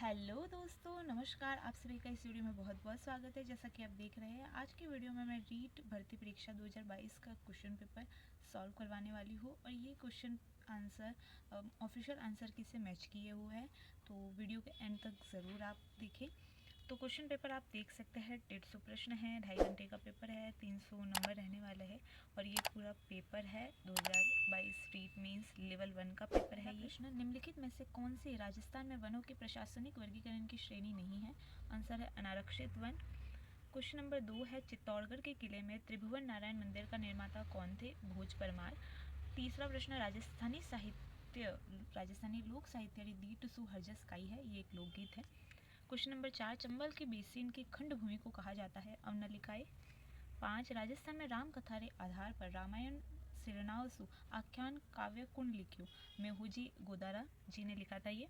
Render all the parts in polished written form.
Hello दोस्तों, नमस्कार। आप सभी का इस वीडियो में बहुत बहुत स्वागत है। जैसा कि आप देख रहे हैं, आज की वीडियो में मैं रीट भर्ती परीक्षा 2022 का क्वेश्चन पेपर सॉल्व करवाने वाली हूँ और ये क्वेश्चन आंसर ऑफिशियल आंसर की से मैच किए हुए हैं, तो वीडियो के एंड तक ज़रूर आप देखें। तो क्वेश्चन पेपर आप देख सकते हैं, 150 प्रश्न है, 2.5 घंटे का पेपर है, 300 नंबर रहने वाला है और ये पूरा पेपर है 2022 रीट मीन्स लेवल 1 का पेपर है। ये प्रश्न, निम्नलिखित में से कौन सी राजस्थान में वनों के प्रशासनिक वर्गीकरण की श्रेणी नहीं है? आंसर है अनारक्षित वन। क्वेश्चन नंबर 2 है, चित्तौड़गढ़ के किले में त्रिभुवन नारायण मंदिर का निर्माता कौन थे? भोज परमार। तीसरा प्रश्न, राजस्थानी लोक साहित्य दीट सु हरजस काई है, ये एक लोकगीत है। क्वेश्चन नंबर 4, चंबल की बेसिन की खंड भूमि को कहा जाता है? अवनलिकाएं। 5, राजस्थान में राम कथा रे आधार पर रामायण सिरनावसु आख्यान काव्य कुंड लिख्यो? मेहुजी गोदारा जी ने लिखा था ये।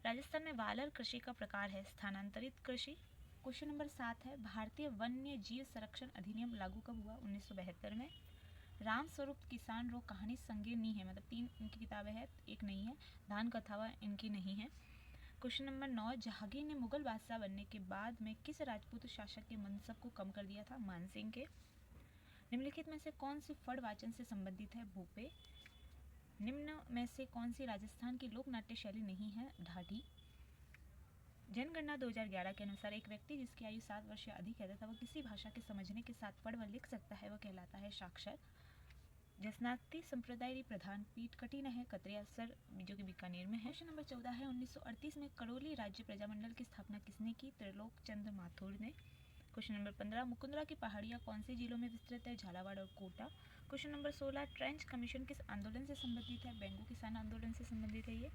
राजस्थान में वालर कृषि का प्रकार है? स्थानांतरित कृषि। क्वेश्चन नंबर 7 है, भारतीय वन्य जीव संरक्षण अधिनियम लागू कब हुआ? 1972 में। राम स्वरूप किसान रो कहानी संगे नहीं है, मतलब 3 इनकी किताबें हैं, एक नहीं है। धान कथावा इनकी नहीं है। क्वेश्चन नंबर 9, जहांगीर ने मुगल बादशाह बनने के बाद में किस राजपूत शासक के मनसब को कम कर दिया था? मानसिंह के। निम्नलिखित में से कौन सी फड़ वाचन से संबंधित है? भूपे। निम्न में से कौन सी राजस्थान की लोक नाट्य शैली नहीं है? ढाडी। जनगणना 2011 के अनुसार एक व्यक्ति जिसकी आयु 7 वर्ष या अधिक है तथा वह किसी भाषा के समझने के साथ पढ़ व लिख सकता है, वह कहलाता है साक्षर। जसनाती संप्रदाय प्रधान पीठ कठिन है कतरिया सर, जो कि बीकानेर में है। क्वेश्चन नंबर 14 है, 1938 में करौली राज्य प्रजामंडल की स्थापना किसने की? त्रिलोक चंद्र माथुर ने। क्वेश्चन नंबर 15, मुकुंदरा की पहाड़ियाँ कौन से जिलों में विस्तृत है? झालावाड़ और Kota. Question number 16, trench commission किस आंदोलन से संबंधित है? बेंगू किसान आंदोलन से संबंधित है ये।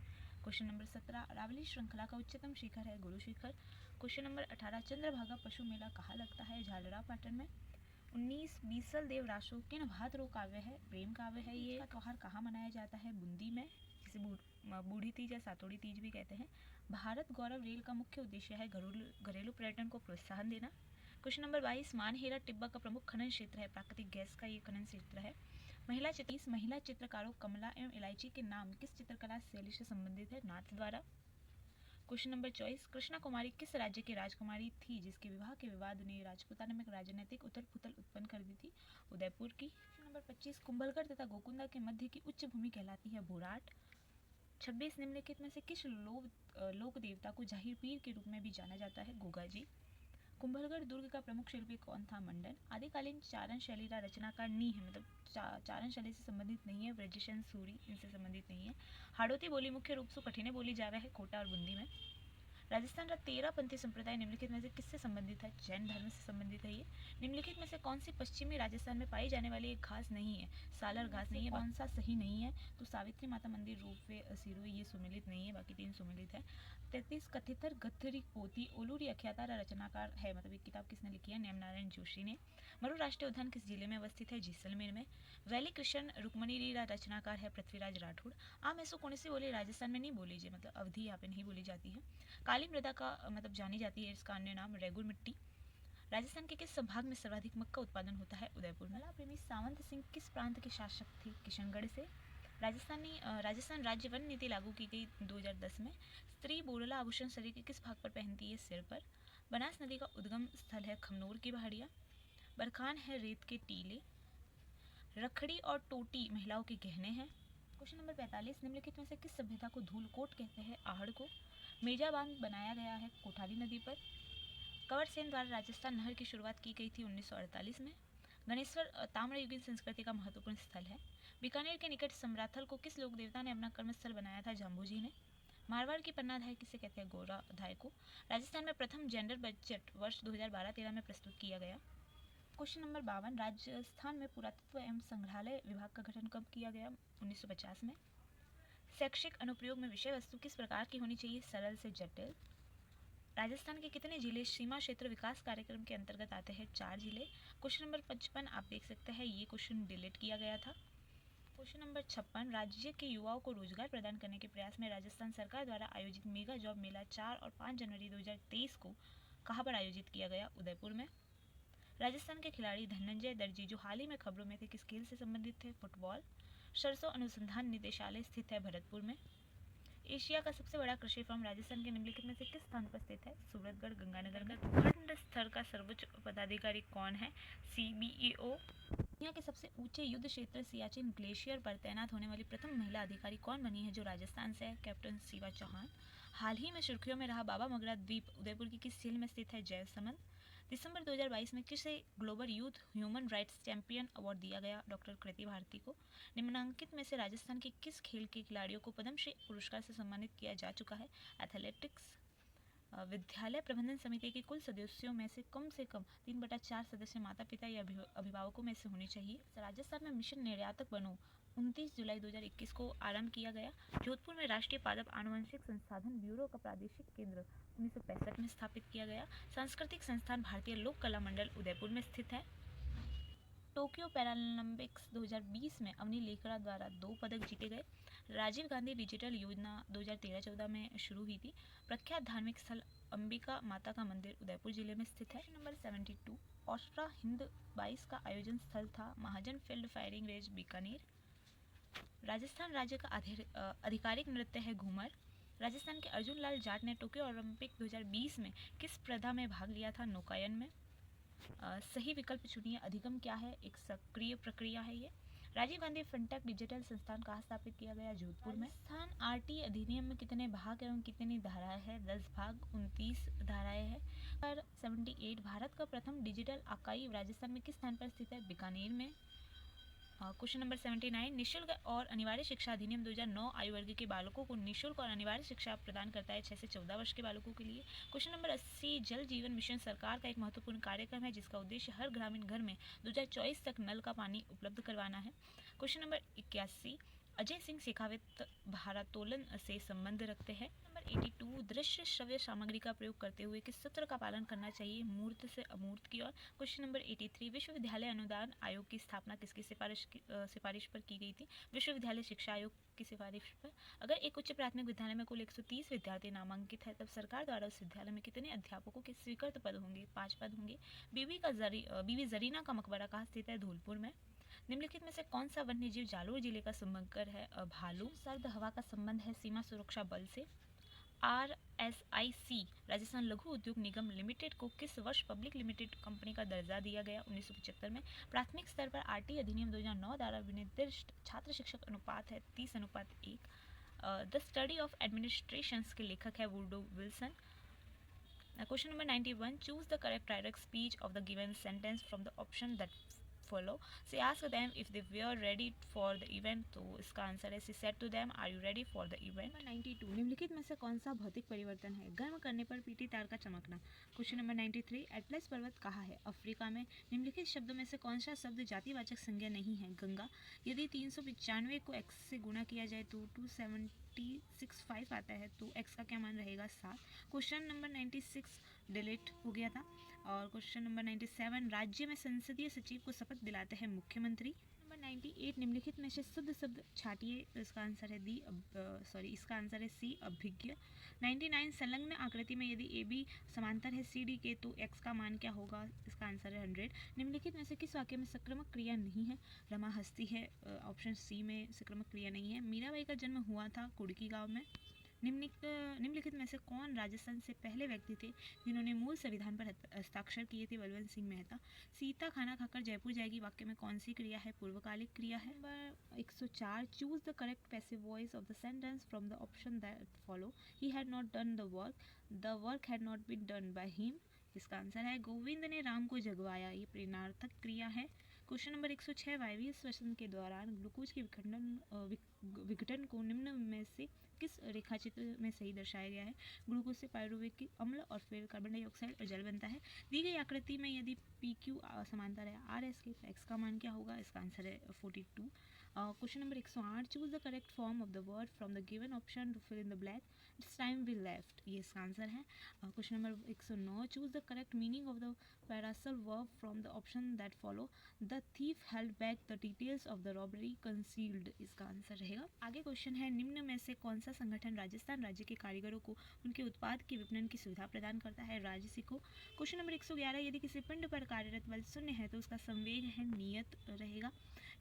क्वेश्चन नंबर 17, अरावली श्रृंखला का उच्चतम शिखर है? गुरु शिखर। क्वेश्चन नंबर 18, चंद्रभागा पशु मेला कहाँ लगता है? झालरा पाटन में। 19, बीसल देव रासो किन भाद्रो काव्य है? प्रेम काव्य है ये। का त्योहार कहाँ मनाया जाता है? बूंदी में, जिसे बूढ़ी तीज या सातोड़ी तीज भी कहते हैं। भारत गौरव रेल का मुख्य उद्देश्य है घरेलू पर्यटन को प्रोत्साहन देना। क्वेश्चन नंबर 22, मानहेरा टिब्बा का प्रमुख खनन क्षेत्र है? प्राकृतिक गैस का ये खनन क्षेत्र है। महिला चित्रकारों कमला एवं इलायची के नाम किस चित्रकला शैली से संबंधित है? नाथ द्वारा। क्वेश्चन नंबर 24, कृष्णा कुमारी किस राज्य की राजकुमारी थी जिसके विवाह के विवाद ने राजपूताना में राजनीतिक उथल पुथल उत्पन्न कर दी थी? उदयपुर की। क्वेश्चन नंबर 25, कुंभलगढ़ तथा गोकुंदा के मध्य की उच्च भूमि कहलाती है? बोराट। 26, निम्नलिखित में से किस लोक देवता को जाहिर पीर के रूप में भी जाना जाता है? गोगा जी। कुंभलगढ़ दुर्ग का प्रमुख शिल्पी कौन था? मंडन। आदिकालीन चारण शैली का रचनाकार नहीं है, मतलब चारण शैली से संबंधित नहीं है। ब्रजशन सूरी इनसे संबंधित नहीं है। हाड़ौती बोली मुख्य रूप से कठिने बोली जावे है कोटा और बूंदी में। राजस्थान का 13 पंथी संप्रदाय निम्नलिखित में से किससे संबंधित है? जैन धर्म से संबंधित है ये। निम्नलिखित में से कौन सी पश्चिमी राजस्थान में पाई जाने वाली एक घास नहीं है? सालर घास नहीं है। कौन सा सही नहीं है? तो सावित्री माता मंदिर, रोपवे, सिरोही, ये सुमिलित नहीं है, बाकी 3 सुमिलित है। 33, कथितर गथरी पोती ओलूरी अख्याता रचनाकार है, मतलब ये किताब किसने लिखी है? नेमनारायण जोशी ने। मरु राष्ट्रीय उद्यान किस जिले में अवस्थित है? जैसलमेर में। वैली कृष्ण रुक्मणी रचनाकार है? पृथ्वीराज राठौड़। आम ऐसो कौन सी बोली राजस्थान में नहीं बोली जाए, मतलब अवधि यहाँ पे नहीं बोली जाती है। काली मृदा का मतलब जानी जाती है इसका अन्य नाम रेगुर मिट्टी। राजस्थान के किस संभाग में सर्वाधिक मक्का उत्पादन होता है? उदयपुर में। कला प्रेमी सावंत सिंह किस प्रांत के शासक थे? किशनगढ़ से। राजस्थान राज्य वन नीति लागू की गई 2010 में। स्त्री बोरला आभूषण शरीर के किस भाग पर पहनती है? सिर पर। बनास नदी का उद्गम स्थल है? खमनोर की पहाड़ियाँ। बरखान है रेत के टीले। रखड़ी और टोटी महिलाओं के गहने हैं। क्वेश्चन नंबर 45, निम्नलिखित में से किस सभ्यता को धूलकोट कहते हैं? आहड़ को। मेजा बांध बनाया गया है कोठारी नदी पर। कंवर सेन द्वारा राजस्थान नहर की शुरुआत की गई थी 1948 में। गणेश्वर ताम्रयुगीन संस्कृति का महत्वपूर्ण स्थल है। बीकानेर के निकट समराथल को किस लोक देवता ने अपना कर्मस्थल बनाया था? जाम्बूजी ने। मारवाड़ की पन्नाधाय किसे कहते हैं? गोराधाय को। राजस्थान में प्रथम जेंडर बजट वर्ष 2012-13 में प्रस्तुत किया गया। क्वेश्चन नंबर 52, राजस्थान में पुरातत्व एवं संग्रहालय विभाग का गठन कब किया गया? 1950 में। शैक्षिक अनुप्रयोग में विषय वस्तु किस प्रकार की होनी चाहिए? सरल से जटिल। राजस्थान के कितने जिले सीमा क्षेत्र विकास कार्यक्रम के अंतर्गत आते हैं? 4 जिले। क्वेश्चन नंबर 55 आप देख सकते हैं, ये क्वेश्चन डिलीट किया गया था। क्वेश्चन नंबर 56, राज्य के युवाओं को रोजगार प्रदान करने के प्रयास में राजस्थान सरकार द्वारा आयोजित मेगा जॉब मेला 4 और 5 जनवरी 2023 को कहाँ पर आयोजित किया गया? उदयपुर में। राजस्थान के खिलाड़ी धनंजय दर्जी जो हाल ही में खबरों में थे, किस खेल से संबंधित थे? फुटबॉल। सरसों अनुसंधान निदेशालय स्थित है भरतपुर में। एशिया का सबसे बड़ा कृषि फर्म राजस्थान के निम्नलिखित में से किस स्थान पर स्थित है? सूरतगढ़ गंगानगर में। भूखंड स्तर का सर्वोच्च पदाधिकारी कौन है? CBEO। दुनिया के सबसे ऊंचे युद्ध क्षेत्र सियाचिन ग्लेशियर पर तैनात होने वाली प्रथम महिला अधिकारी कौन बनी है जो राजस्थान से है? कैप्टन शिवा चौहान। हाल ही में सुर्खियों में रहा बाबा मगरा द्वीप उदयपुर की किस झील में स्थित है? जयसमंद। दिसंबर 2022 में किसे global youth human rights champion award दिया गया? डॉक्टर कृति भारती को। निम्नांकित में से राजस्थान के किस खेल के खिलाड़ियों को पद्मश्री पुरस्कार से सम्मानित किया जा चुका है? एथलेटिक्स। विद्यालय प्रबंधन समिति के कुल सदस्यों में से कम 3/4 सदस्य माता पिता या अभिभावकों में से होने चाहिए। राजस्थान में मिशन निर्यातक बनो 29 जुलाई 2021 को आरंभ किया गया। जोधपुर में राष्ट्रीय पादप आनुवंशिक संसाधन ब्यूरो का प्रादेशिक केंद्र 1965 में स्थापित किया गया। सांस्कृतिक संस्थान भारतीय लोक कला मंडल उदयपुर में स्थित है। टोक्यो पैरालंपिक्स 2020 में अवनी लेखरा द्वारा 2 पदक जीते गए। राजीव गांधी डिजिटल योजना 2013-14 में शुरू हुई थी। प्रख्यात धार्मिक स्थल अंबिका माता का मंदिर उदयपुर जिले में स्थित है। नंबर 72 ऑस्ट्रा हिंद 22 का आयोजन स्थल था Mahajan field firing range Bikaner. Rajasthan राज्य का आधिकारिक नृत्य है घूमर। राजस्थान के अर्जुन लाल जाट ने टोक्यो ओलंपिक 2020 में किस स्पर्धा में भाग लिया था? नौकायन में। सही विकल्प चुनिए। अधिगम क्या है? एक सक्रिय प्रक्रिया है ये। राजीव गांधी फिनटेक डिजिटल संस्थान कहाँ स्थापित किया गया? जोधपुर में। राजस्थान RT अधिनियम में कितने भाग एवं कितनी धाराएं हैं? 10 भाग 29 धाराएं हैं। पर 78 भारत का प्रथम डिजिटल आर्काइव राजस्थान में किस स्थान पर स्थित है? बीकानेर में। क्वेश्चन नंबर 79 निःशुल्क और अनिवार्य शिक्षा अधिनियम 2009 आयु वर्ग के बालकों को निःशुल्क और अनिवार्य शिक्षा प्रदान करता है 6 से 14 वर्ष के बालकों के लिए। क्वेश्चन नंबर 80 जल जीवन मिशन सरकार का एक महत्वपूर्ण कार्यक्रम है जिसका उद्देश्य हर ग्रामीण घर में 2024 तक नल का पानी उपलब्ध करवाना है। क्वेश्चन नंबर 81 अजय सिंह शेखावत भारोत्तोलन से संबंध रखते हैं। नंबर 82 दृश्य श्रव्य सामग्री का प्रयोग करते हुए किस सूत्र का पालन करना चाहिए? मूर्त से अमूर्त की ओर। क्वेश्चन नंबर 83 विश्वविद्यालय अनुदान आयोग की स्थापना किसकी सिफारिश पर की गई थी? विश्वविद्यालय शिक्षा आयोग की सिफारिश पर। अगर एक उच्च प्राथमिक विद्यालय में कुल 130 विद्यार्थी नामांकित है तब सरकार द्वारा उस विद्यालय में कितने अध्यापकों के स्वीकृत पद होंगे? 5 पद होंगे। बीबी जरीना का मकबरा कहाँ स्थित है? धौलपुर में। निम्नलिखित में से कौन सा वन्यजीव जालोर जिले का शुभंकर है? भालू। सर्द हवा का संबंध है सीमा सुरक्षा बल से। RSIC राजस्थान लघु उद्योग निगम लिमिटेड को किस वर्ष पब्लिक लिमिटेड कंपनी का दर्जा दिया गया? 1975 में। प्राथमिक स्तर पर RT अधिनियम 2009 द्वारा विनिर्दिष्ट छात्र शिक्षक अनुपात है 30:1। द स्टडी ऑफ एडमिनिस्ट्रेशन के लेखक है Woodrow Wilson. Question number 91 choose the correct direct speech of the given sentence from the option that follow. She asked them if they were ready for the event. तो इसका answer है she said to them, are you ready for the event? Number 92 निम्नलिखित में से कौन सा भौतिक परिवर्तन है? गर्म करने पर पीटी तार का चमकना। क्वेश्चन नंबर 93 एटलस पर्वत कहाँ है? अफ्रीका में। निम्नलिखित शब्दों में से कौन सा शब्द जातिवाचक संज्ञा नहीं है? गंगा। यदि 395 को x से गुणा किया जाए तो 27065 आता है तो x का क्या मान रहेगा? 7। क्वेश्चन नंबर 96 डिलीट हो गया था। और क्वेश्चन नंबर 97 राज्य में संसदीय सचिव को शपथ दिलाते हैं मुख्यमंत्री। नंबर 98 निम्नलिखित में से शुद्ध शब्द छाटिए तो इसका आंसर है इसका आंसर है सी अभिज्ञ। 99 संलग्न आकृति में यदि AB समांतर है CD के तो x का मान क्या होगा? इसका आंसर है 100। निम्नलिखित में से किस वाक्य में संक्रमक क्रिया नहीं है? रमा हस्ती है। ऑप्शन C में संक्रमक क्रिया नहीं है। मीराबाई का जन्म हुआ था कुड़की गाँव में। निम्नलिखित में से कौन राजस्थान से पहले व्यक्ति थे जिन्होंने मूल संविधान पर हस्ताक्षर किए थे? बलवंत सिंह मेहता। सीता खाना खाकर जयपुर जाएगी वाक्य में कौन सी क्रिया है? पूर्वकालिक क्रिया है। Number 104 choose the correct passive voice of the sentence from the option that follow. He had not done the work had not been done by him. इसका आंसर है गोविंद ने राम को जगवाया। ये प्रेरणार्थक क्रिया है। क्वेश्चन नंबर 106 वायवीय श्वसन के दौरान ग्लूकोज के विघटन को निम्न में से किस रेखाचित्र में सही दर्शाया गया है? ग्लूकोज से पायरुवेट अम्ल और फिर कार्बन डाइऑक्साइड और जल बनता है। दी गई आकृति में यदि PQ समांतर है RS के तो x का मान क्या होगा? इसका आंसर है 42। Question number 108 choose the correct form of the word from the given option to fill in the blank. This time we left, ये इसका आंसर है। Question number 109, choose the correct meaning of the phrasal verb from the option that follow. The thief held back the details of the robbery concealed, इसका answer रहेगा। आगे question है, निम्न में से कौन सा संगठन राजस्थान राज्य के कारीगरों को उनके उत्पाद के विपणन की सुविधा प्रदान करता है? राजसिको। क्वेश्चन नंबर 111, यदि किसी पिंड पर कार्यरत बल शून्य है तो उसका संवेग है नियत रहेगा।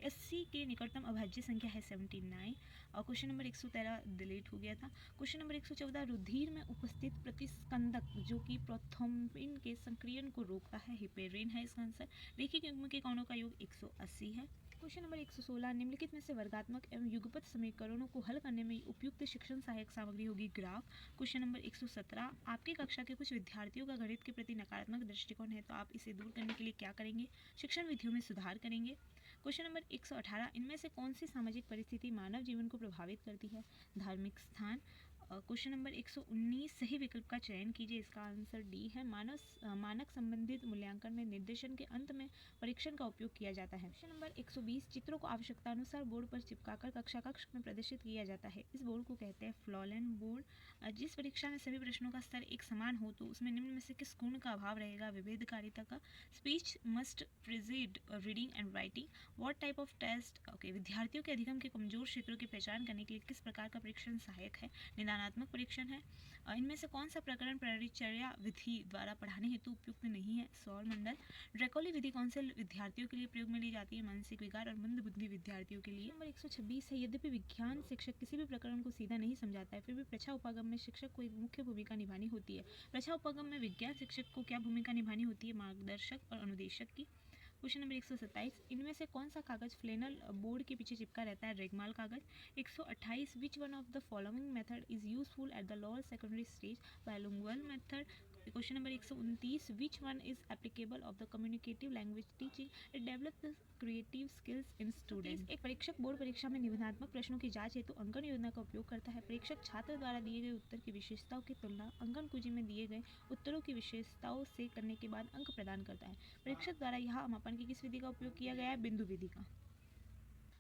80 के निकटतम अभाज्य संख्या है 79। और क्वेश्चन नंबर 113 डिलीट हो गया था। क्वेश्चन नंबर 114, रुधिर में उपस्थित प्रतिस्कंदक जो कि प्रोथ्रोम्बिन के संक्रियण को रोकता है, हिपेरिन है इसका आंसर। रैखिक युग्म के कोणों का योग 180 है। क्वेश्चन नंबर 116, निम्नलिखित में से वर्गात्मक एवं युगपत समीकरणों को हल करने में उपयुक्त शिक्षण सहायक सामग्री होगी ग्राफ। क्वेश्चन नंबर 117, आपकी कक्षा के कुछ विद्यार्थियों का गणित के प्रति नकारात्मक दृष्टिकोण है तो आप इसे दूर करने के लिए क्या करेंगे? शिक्षण विधियों में सुधार करेंगे। क्वेश्चन नंबर 118, इनमें से कौन सी सामाजिक परिस्थिति मानव जीवन को प्रभावित करती है? धार्मिक स्थान। क्वेश्चन नंबर 119, सही विकल्प का चयन कीजिए, इसका आंसर डी है। मानक संबंधित मूल्यांकन में निर्देशन के अंत में परीक्षण का उपयोग किया जाता है। क्वेश्चन नंबर 120, चित्रों को आवश्यकता अनुसार बोर्ड पर चिपकाकर कक्ष में प्रदर्शित किया जाता है, इस बोर्ड को कहते हैं फ्लोलेन बोर्ड। जिस परीक्षा में सभी प्रश्नों का स्तर एक समान हो तो उसमें निम्न में से किस गुण का अभाव रहेगा? विभेदकारिता का। Speech must precede reading and writing. What type of test, okay, विद्यार्थियों के अधिगम के कमजोर क्षेत्रों की पहचान करने के लिए किस प्रकार का परीक्षण सहायक है? निदानात्मक परीक्षण है। इनमें से कौन सा प्रकरण परिचर्या विधि द्वारा पढ़ाने हेतु उपयुक्त नहीं है? सौर मंडल। ड्रैकोली विधि कौन से विद्यार्थियों के लिए प्रयोग में ली जाती है? मानसिक विकार और मंद बुद्धि विद्यार्थियों के लिए। नंबर 126 है, यद्यपि विज्ञान शिक्षक किसी भी प्रकरण को सीधा नहीं समझाता है फिर भी प्रच्छा उपागम में शिक्षक को एक मुख्य भूमिका निभानी होती है। प्रच्छा उपागम में विज्ञान शिक्षक को क्या भूमिका निभानी होती है? मार्गदर्शक और अनुदेशक की। क्वेश्चन नंबर 127, इनमें से कौन सा कागज फ्लेनल बोर्ड के पीछे चिपका रहता है? रेगमाल कागज। 128, विच one of the following method is useful at the lower secondary stage? Bilingual method. Question number 129, which one is applicable of the communicative language teaching? It develop the creative skills in students. एक परीक्षक board परीक्षा में निबंधात्मक प्रश्नों की जांच हेतु अंकन योजना का उपयोग करता है। परीक्षक छात्र द्वारा दिए गए उत्तर की विशेषताओं की तुलना अंकन कुंजी में दिए गए उत्तरों की विशेषताओं से करने के बाद अंक प्रदान करता है। परीक्षक द्वारा यहाँ मापन की किस विधि का उपयोग किया गया है? बिंदु विधि का।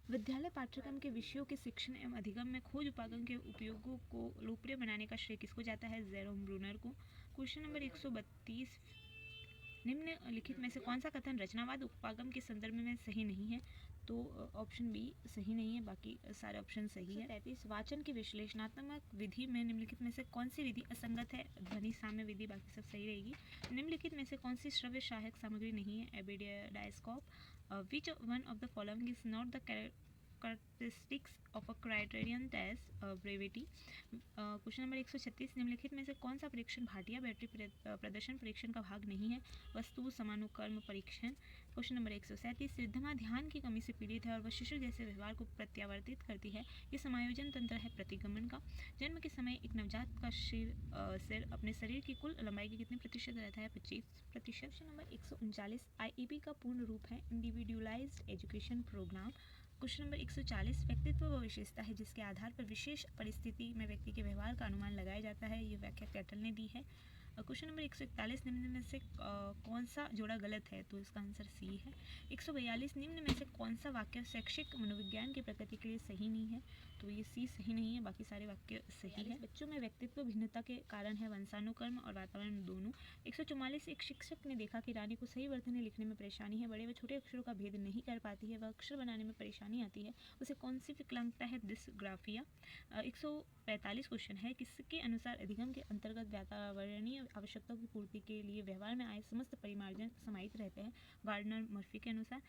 विद्यालय पाठ्यक्रम के विषयों के शिक्षण एवं अधिगम में खोज उपागम के उपयोगों को लोकप्रिय बनाने का श्रेय किसको जाता है? जेरोम ब्रूनर को। क्वेश्चन नंबर 132, निम्नलिखित में से कौन सा कथन रचनावाद उपागम के संदर्भ में सही नहीं है? तो ऑप्शन बी सही नहीं है, बाकी सारे ऑप्शन सही है। 33, वाचन की विश्लेषणात्मक विधि में निम्नलिखित में से कौन सी विधि असंगत है? ध्वनि साम्य विधि, बाकी सब सही रहेगी। निम्नलिखित में से कौन सी श्रव्य सहायक सामग्री नहीं है? एबिडियोडाइस्कोप। Which one of the following is not the characteristics of a criterion test, brevity। Question number 136, निम्नलिखित में से कौन सा परीक्षण भाटिया बैटरी प्रदर्शन परीक्षण का भाग नहीं है? वस्तु समानुकर्म परीक्षण। क्वेश्चन नंबर 137, सिद्धमा ध्यान की कमी से पीड़ित है और वह शिशु जैसे व्यवहार को प्रत्यावर्तित करती है, ये समायोजन तंत्र है प्रतिगमन का। जन्म के समय एक नवजात का सिर अपने शरीर की कुल लंबाई के कितने प्रतिशत रहता है? 25%। क्वेश्चन नंबर 139, IEP का पूर्ण रूप है individualised education programme. Question number 140, व्यक्तित्व वह विशेषता है जिसके आधार पर विशेष परिस्थिति में व्यक्ति के व्यवहार का अनुमान लगाया जाता है, ये व्याख्या कैटल ने दी है। क्वेश्चन नंबर 141, निम्न में से कौन सा जोड़ा गलत है? तो इसका आंसर सी है। 142, निम्न में से कौन सा वाक्य शैक्षिक मनोविज्ञान की प्रकृति के लिए सही नहीं है? तो ये सी सही नहीं है, बाकी सारे वाक्य सही है। बच्चों में व्यक्तित्व भिन्नता के कारण है वंशानुक्रम और वातावरण दोनों। 144, एक शिक्षक ने देखा कि रानी को सही वर्तनी लिखने में परेशानी है, बड़े व छोटे अक्षरों का भेद नहीं कर पाती है, वह अक्षर बनाने में परेशानी आती है, उसे कौन सी विकलांगता है? डिस्ग्राफिया। 145 क्वेश्चन है, किसके अनुसार अधिगम के अंतर्गत वातावरणीय आवश्यकताओं की पूर्ति के लिए व्यवहार में आए समस्त परिमार्जन समाहित रहते हैं? गार्डनर मर्फी के अनुसार।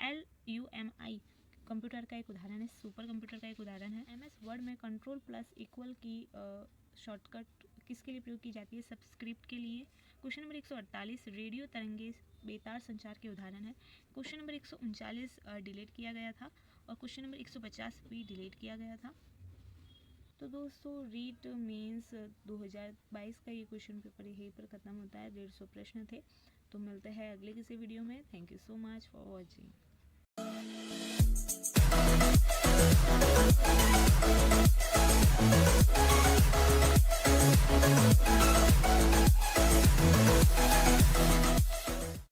LUMI कंप्यूटर का एक उदाहरण है, सुपर कंप्यूटर का एक उदाहरण है। MS वर्ड में कंट्रोल प्लस इक्वल की शॉर्टकट किसके लिए प्रयोग की जाती है? सबस्क्रिप्ट के लिए। क्वेश्चन नंबर 148, रेडियो तरंगे बेतार संचार के उदाहरण है। क्वेश्चन नंबर 139 डिलीट किया गया था और क्वेश्चन नंबर 150 भी डिलीट किया गया था। तो दोस्तों रीट मेंस 2022 का ये क्वेश्चन पेपर यहीं पर ख़त्म होता है। 150 प्रश्न थे। तो मिलते हैं अगले किसी वीडियो में। Thank you so much for watching.